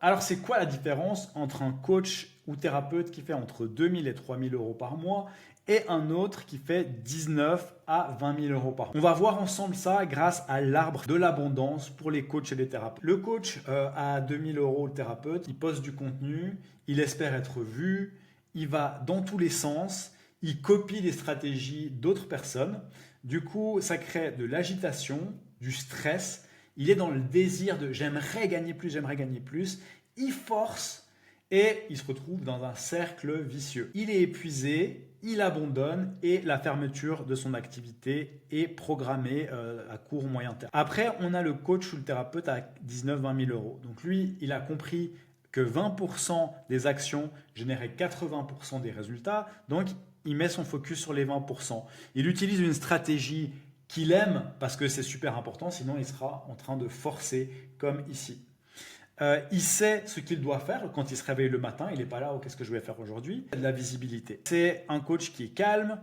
Alors, c'est quoi la différence entre un coach ou thérapeute qui fait entre 2000 et 3000 euros par mois et un autre qui fait 19 à 20 000 euros par mois? On va voir ensemble ça grâce à l'arbre de l'abondance pour les coachs et les thérapeutes. Le coach à 2000 euros, le thérapeute, il poste du contenu, il espère être vu, il va dans tous les sens, il copie les stratégies d'autres personnes. Du coup, ça crée de l'agitation, du stress. Il est dans le désir de j'aimerais gagner plus, j'aimerais gagner plus. Il force et il se retrouve dans un cercle vicieux. Il est épuisé, il abandonne et la fermeture de son activité est programmée à court ou moyen terme. Après, on a le coach ou le thérapeute à 19-20 000 euros. Donc lui, il a compris que 20% des actions généraient 80% des résultats. Donc, il met son focus sur les 20%. Il utilise une stratégie qu'il aime parce que c'est super important, sinon il sera en train de forcer comme ici. Il sait ce qu'il doit faire quand il se réveille le matin, il n'est pas là, oh, qu'est-ce que je vais faire aujourd'hui? Il a de la visibilité. C'est un coach qui est calme,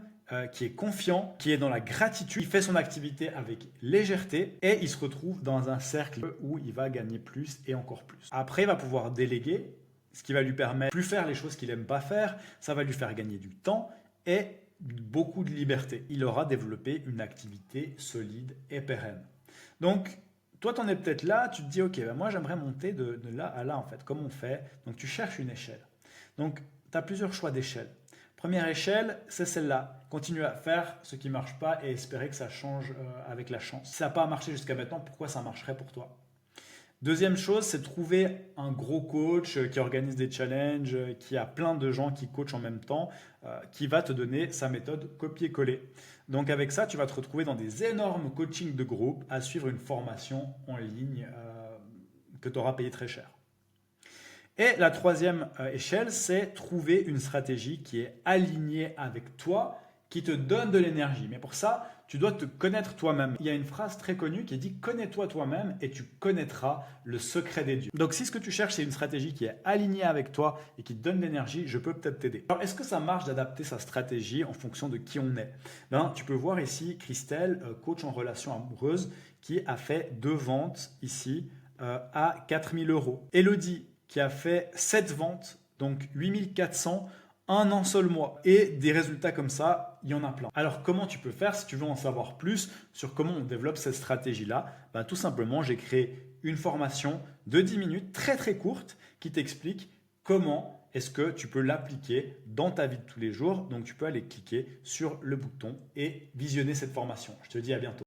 qui est confiant, qui est dans la gratitude, il fait son activité avec légèreté et il se retrouve dans un cercle où il va gagner plus et encore plus. Après, il va pouvoir déléguer, ce qui va lui permettre de plus faire les choses qu'il n'aime pas faire, ça va lui faire gagner du temps et beaucoup de liberté. Il aura développé une activité solide et pérenne. Donc, toi, tu en es peut-être là, tu te dis, ok, ben moi j'aimerais monter de là à là en fait. Comment on fait? Donc, tu cherches une échelle. Donc, tu as plusieurs choix d'échelle. Première échelle, c'est celle-là. Continue à faire ce qui ne marche pas et espérer que ça change avec la chance. Si ça n'a pas marché jusqu'à maintenant, pourquoi ça marcherait pour toi? Deuxième chose, c'est de trouver un gros coach qui organise des challenges, qui a plein de gens qui coachent en même temps, qui va te donner sa méthode copier-coller. Donc avec ça, tu vas te retrouver dans des énormes coachings de groupe à suivre une formation en ligne que tu auras payé très cher. Et la troisième échelle, c'est trouver une stratégie qui est alignée avec toi, qui te donne de l'énergie. Mais pour ça, tu dois te connaître toi-même. Il y a une phrase très connue qui dit « Connais-toi toi-même et tu connaîtras le secret des dieux ». Donc si ce que tu cherches, c'est une stratégie qui est alignée avec toi et qui te donne de l'énergie, je peux peut-être t'aider. Alors est-ce que ça marche d'adapter sa stratégie en fonction de qui on est? Tu peux voir ici Christelle, coach en relation amoureuse, qui a fait 2 ventes ici à 4 000 euros. Elodie, qui a fait 7 ventes, donc 8 400 en un seul mois. Et des résultats comme ça, il y en a plein. Alors comment tu peux faire si tu veux en savoir plus sur comment on développe cette stratégie-là? Tout simplement, j'ai créé une formation de 10 minutes très très courte qui t'explique comment est-ce que tu peux l'appliquer dans ta vie de tous les jours. Donc tu peux aller cliquer sur le bouton et visionner cette formation. Je te dis à bientôt.